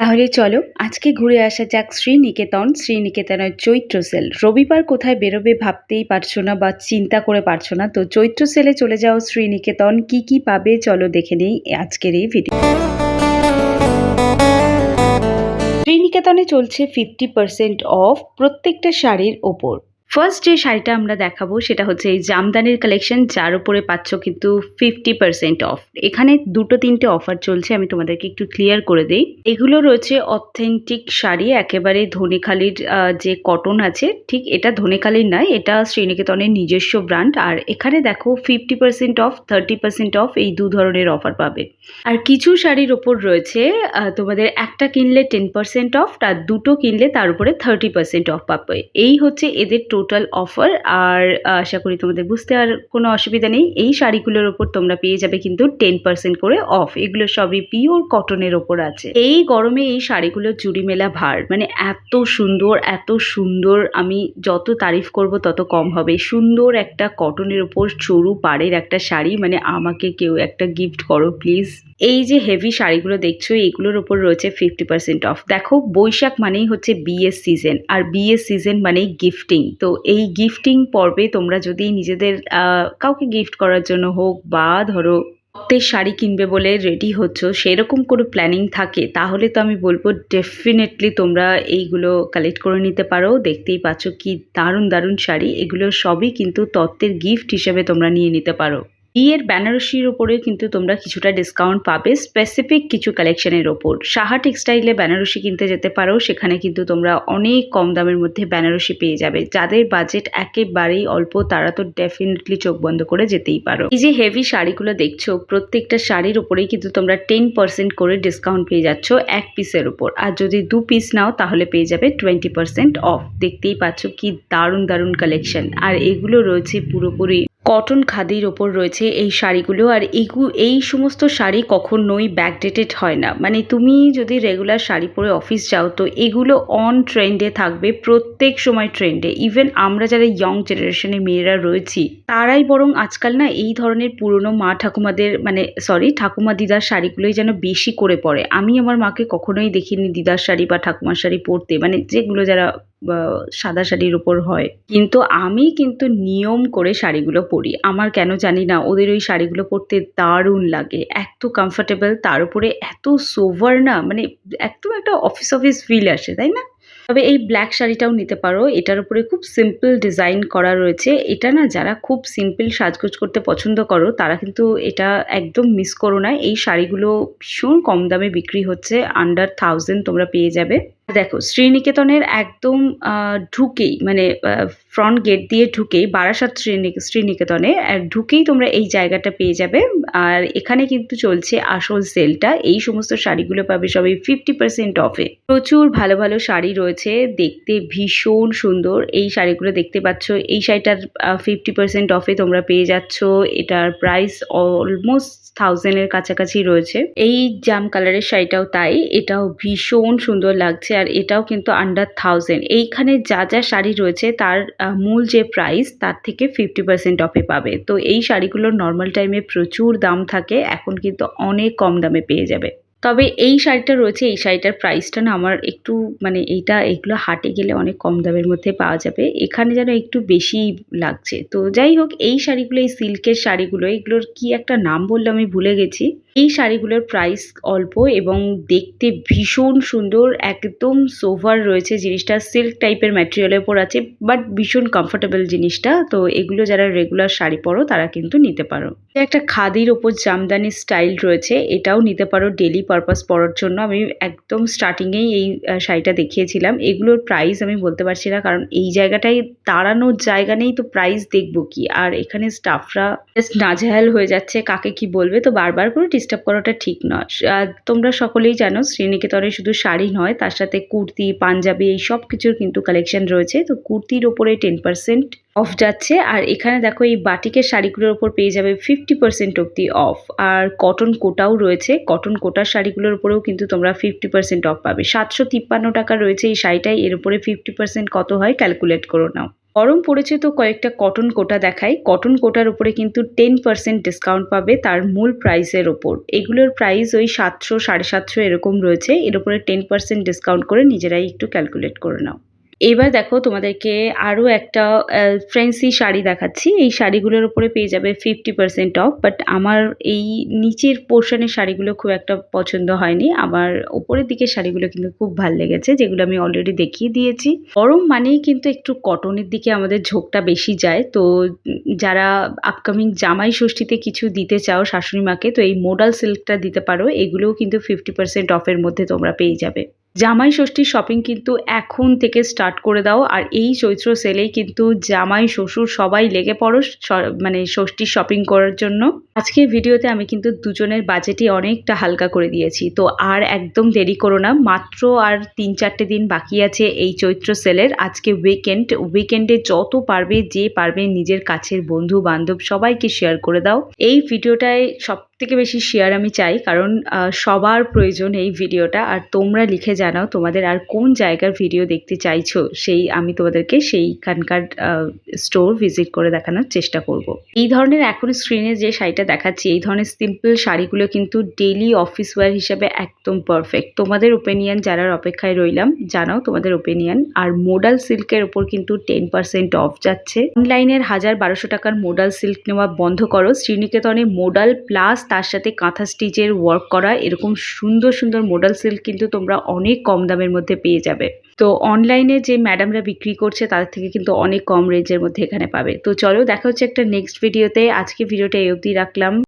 তাহলে চলো আজকে ঘুরে আসা যাক শ্রীনিকেতনের চৈত্র সেল। রবিবার কোথায় বেরোবে ভাবতেই পারছো না বা চিন্তা করে পারছো না, তো চৈত্র সেলে চলে যাও শ্রীনিকেতন। কি কি পাবে চলো দেখে নেই আজকের এই ভিডিও। শ্রীনিকেতনে চলছে 50% অফ প্রত্যেকটা শাড়ির ওপর। ফার্স্ট যে শাড়িটা আমরা দেখাবো সেটা হচ্ছে এই জামদানির কালেকশন, যার উপরে পাচ্ছ কিন্তু 50% অফ। এখানে দুটো তিনটে অফার চলছে, আমি তোমাদেরকে একটু ক্লিয়ার করে দিই। এগুলো রয়েছে অথেন্টিক শাড়ি, একেবারে ধনেখালির যে কটন আছে, ঠিক এটা ধনেখালির নয়, এটা শ্রীনিকেতনের নিজস্ব ব্র্যান্ড। আর এখানে দেখো 50% অফ, 30% অফ, এই দু ধরনের অফার পাবে। আর কিছু শাড়ির ওপর রয়েছে তোমাদের একটা কিনলে 10% অফ, আর দুটো কিনলে তার উপরে 30% অফ পাবে। এই হচ্ছে এদের টোটাল অফার। আর আশা করি তোমাদের বুঝতে আর কোনো অসুবিধা নেই। এই শাড়িগুলোর ওপর তোমরা পেয়ে যাবে কিন্তু 10% করে অফ। এগুলো সবই পিওর কটনের ওপর আছে। এই গরমে এই শাড়িগুলোর জুড়ি মেলা ভার, মানে এত সুন্দর এত সুন্দর, আমি যত তারিফ করব তত কম হবে। সুন্দর একটা কটনের ওপর সরু পাড়ের একটা শাড়ি, মানে আমাকে কেউ একটা গিফট করো প্লিজ। এই যে হেভি শাড়িগুলো দেখছো এগুলোর ওপর রয়েছে 50% অফ। দেখো বৈশাখ মানেই হচ্ছে বিয়ের সিজন, আর বিয়ের সিজন মানেই গিফটিং। তো এই গিফটিং পর্বে তোমরা যদি নিজেদের কাউকে গিফট করার জন্য হোক, বা ধরো রক্তের শাড়ি কিনবে বলে রেডি হচ্ছ, সেরকম কোনো প্ল্যানিং থাকে, তাহলে তো আমি বলবো ডেফিনেটলি তোমরা এইগুলো কালেক্ট করে নিতে পারো। দেখতেই পাচ্ছ কি দারুণ দারুণ শাড়ি, এগুলো সবই কিন্তু তত্ত্বের গিফট হিসেবে তোমরা নিয়ে নিতে পারো। বিয়ের বেনারসির ওপরে কিন্তু তোমরা কিছুটা ডিসকাউন্ট পাবে স্পেসিফিক কিছু কালেকশনের ওপর। সাহা টেক্সটাইলে বেনারসি কিনতে যেতে পারো, সেখানে কিন্তু তোমরা অনেক কম দামের মধ্যে বেনারসি পেয়ে যাবে। যাদের বাজেট একেবারেই অল্প তারা তো ডেফিনেটলি চোখ বন্ধ করে যেতেই পারো। এই যে হেভি শাড়িগুলো দেখছো প্রত্যেকটা শাড়ির ওপরেই কিন্তু তোমরা 10% করে ডিসকাউন্ট পেয়ে যাচ্ছ এক পিসের ওপর। আর যদি 2 পিস নাও তাহলে পেয়ে যাবে 20% অফ। দেখতেই পাচ্ছ কি দারুণ দারুণ কালেকশন। আর এগুলো রয়েছে পুরোপুরি কটন খাদির ওপর রয়েছে এই শাড়িগুলো। আর এই সমস্ত শাড়ি কখনোই ব্যাকডেটেড হয় না, মানে তুমি যদি রেগুলার শাড়ি পরে অফিস যাও তো এগুলো অন ট্রেন্ডে থাকবে, প্রত্যেক সময় ট্রেন্ডে। ইভেন আমরা যারা ইয়ং জেনারেশনের মেয়েরা রয়েছি তারাই বরং আজকাল না এই ধরনের পুরনো মা ঠাকুমাদের, মানে ঠাকুমা দিদার শাড়িগুলোই যেন বেশি করে পরে। আমি আমার মাকে কখনোই দেখিনি দিদার শাড়ি বা ঠাকুমার শাড়ি পরতে, মানে যেগুলো যারা সাদা শাড়ির উপর হয়। কিন্তু আমি কিন্তু নিয়ম করে শাড়িগুলো পরি। আমার কেন জানি না ওদের ওই শাড়িগুলো পরতে দারুণ লাগে, এত কমফোর্টেবল, তার উপরে এত সোভার না, মানে একদম একটা অফিস ফিল আসে, তাই না? তবে এই ব্ল্যাক শাড়িটাও নিতে পারো, এটার উপরে খুব সিম্পল ডিজাইন করা রয়েছে। এটা না যারা খুব সিম্পল সাজগোজ করতে পছন্দ করো তারা কিন্তু এটা একদম মিস করো না। এই শাড়িগুলো ভীষণ কম দামে বিক্রি হচ্ছে, আন্ডার 1000 তোমরা পেয়ে যাবে। দেখো শ্রীনিকেতনের একদম ঢুকেই, মানে ফ্রন্ট গেট দিয়ে ঢুকেই বারাসাত শ্রীনিকেতনে ঢুকেই তোমরা এই জায়গাটা পেয়ে যাবে। আর এখানে কিন্তু চলছে আসল সেলটা, এই সমস্ত শাড়িগুলো পাবে সবই 50% অফে। প্রচুর ভালো ভালো শাড়ি রয়েছে, দেখতে ভীষণ সুন্দর। এই শাড়িগুলো দেখতে পাচ্ছ, এই শাড়িটার 50% অফে তোমরা পেয়ে যাচ্ছ। এটার প্রাইস অলমোস্ট 1000-এর কাছাকাছি রয়েছে। এই জাম কালারের শাড়িটাও তাই, এটাও ভীষণ সুন্দর লাগছে। আর এটাও কিন্তু আন্ডার 1000। এইখানে যা যা শাড়ি রয়েছে তার মূল যে প্রাইস তার থেকে 50% অফে পাবে। তো এই শাড়িগুলোর নর্মাল টাইমে প্রচুর দাম থাকে, এখন কিন্তু অনেক কম দামে পেয়ে যাবে। তবে এই শাড়িটা রয়েছে, এই শাড়িটার প্রাইসটা না আমার একটু, মানে এগুলো হাটে গেলে অনেক কম দামের মধ্যে পাওয়া যাবে, এখানে যেন একটু বেশি লাগছে। তো যাই হোক, এই শাড়িগুলো, এই সিল্কের শাড়িগুলো, এগুলোর কি একটা নাম বললে আমি ভুলে গেছি। এই শাড়িগুলোর প্রাইস অল্প এবং দেখতে ভীষণ সুন্দর, একদম সোভার রয়েছে জিনিসটা, সিল্ক টাইপের ম্যাটেরিয়ালের উপর আছে, বাট ভীষণ কমফোর্টেবল জিনিসটা। তো এগুলো যারা রেগুলার শাড়ি পরো তারা কিন্তু নিতে পারো। একটা খাদির ওপর জামদানি স্টাইল রয়েছে, এটাও নিতে পারো ডেলি পারপাস পরার জন্য। আমি একদম স্টার্টিংয়েই এই শাড়িটা দেখিয়েছিলাম। এগুলোর প্রাইস আমি বলতে পারছি না, কারণ এই জায়গাটায় দাঁড়ানোর জায়গা নেই, তো প্রাইস দেখবো কি। আর এখানে স্টাফরা জাস্ট নাজেহাল হয়ে যাচ্ছে, কাকে কি বলবে, তো বারবার করে ডিস্টার্ব করাটা ঠিক নয়। তোমরা সকলেই জানো শ্রীনিকেতনে শুধু শাড়ি নয়, তার সাথে কুর্তি, পাঞ্জাবি, এই সব কিছুর কিন্তু কালেকশন রয়েছে। তো কুর্তির ওপরে 10% অফ যাচ্ছে। আর এখানে দেখো এই বাটিকের শাড়িগুলোর ওপর পেয়ে যাবে 50% অব্দি অফ। আর কটন কোটাও রয়েছে, কটন কোটার শাড়িগুলোর উপরেও কিন্তু তোমরা 50% অফ পাবে। 753 টাকা রয়েছে এই শাড়িটাই, এর উপরে 50% কত হয় ক্যালকুলেট করো নাও। গরম পড়েছে তো কয়েকটা কটন কোটা দেখাই। কটন কোটার উপরে কিন্তু 10% ডিসকাউন্ট পাবে তার মূল প্রাইসের ওপর। এগুলোর প্রাইস ওই ৭০০ ৭৫০ এরকম রয়েছে। এর উপরে 10% ডিসকাউন্ট করে নিজেরাই একটু ক্যালকুলেট করে নাও। এবার দেখো তোমাদেরকে আরো একটা ফ্যান্সি শাড়ি দেখাচ্ছি। এই শাড়িগুলোর উপরে পেয়ে যাবে 50% অফ। বাট আমার এই নিচের পোর্শনের শাড়িগুলো খুব একটা পছন্দ হয়নি। আমার উপরের দিকের শাড়িগুলো কিন্তু খুব ভাল লেগেছে, যেগুলো আমি অলরেডি দেখিয়ে দিয়েছি। গরম মানেই কিন্তু একটু কটনের দিকে আমাদের ঝোঁকটা বেশি যায়। তো যারা আপকামিং জামাই ষষ্ঠীতে কিছু দিতে চাও শাশুড়ি মাকে, তো এই মোডাল সিল্কটা দিতে পারো। এগুলোও কিন্তু 50% অফের মধ্যে তোমরা পেয়ে যাবে। জামাই ষষ্ঠীর শপিং কিন্তু এখন থেকে স্টার্ট করে দাও। আর এই চৈত্র সেলেই কিন্তু জামাই শ্বশুর সবাই লেগে পড়ো মানে ষষ্ঠীর শপিং করার জন্য। আজকের ভিডিওতে আমি কিন্তু দুজনের বাজেটই অনেকটা হালকা করে দিয়েছি। তো আর একদম দেরি করো না, মাত্র আর ৩-৪টে দিন বাকি আছে এই চৈত্র সেলের। আজকে উইকেন্ডে যত পারবে যে পারবে নিজের কাছের বন্ধু বান্ধব সবাইকে শেয়ার করে দাও। এই ভিডিওটায় সবথেকে বেশি শেয়ার আমি চাই, কারণ সবার প্রয়োজন এই ভিডিওটা। আর তোমরা লিখে জানাও তোমাদের আর কোন জায়গার ভিডিও দেখতে চাইছো, সেই আমি তোমাদেরকে সেইখানকার স্টোর ভিজিট করে দেখানোর চেষ্টা করব। এই ধরনের এখন স্ক্রিনে যে শাড়িটা দেখাচ্ছি, এই ধরনের সিম্পল শাড়িগুলো কিন্তু ডেইলি অফিস ওয়্যার হিসেবে একদম পারফেক্ট। তোমাদের ওপিনিয়ন জানার অপেক্ষায় রইলাম, জানাও তোমাদের ওপিনিয়ন। আর মোডাল সিল্কের ওপর কিন্তু 10% অফ যাচ্ছে। অনলাইনের ১০০০-১২০০ টাকার মোডাল সিল্ক নেওয়া বন্ধ করো। শ্রীনিকেতনে মোডাল প্লাস তার সাথে কাঁথা স্টিচের ওয়ার্ক করা এরকম সুন্দর সুন্দর মোডাল সিল্ক কিন্তু তোমরা অনেক কম দামের মধ্যে পেয়ে যাবে। তো অনলাইনে যে ম্যাডামরা বিক্রি করছে তাদের থেকে কিন্তু অনেক কম রেঞ্জের মধ্যে এখানে পাবে। তো চলো দেখা হচ্ছে একটা নেক্সট ভিডিওতে। আজকে ভিডিওটা এই অবধি রাখলাম।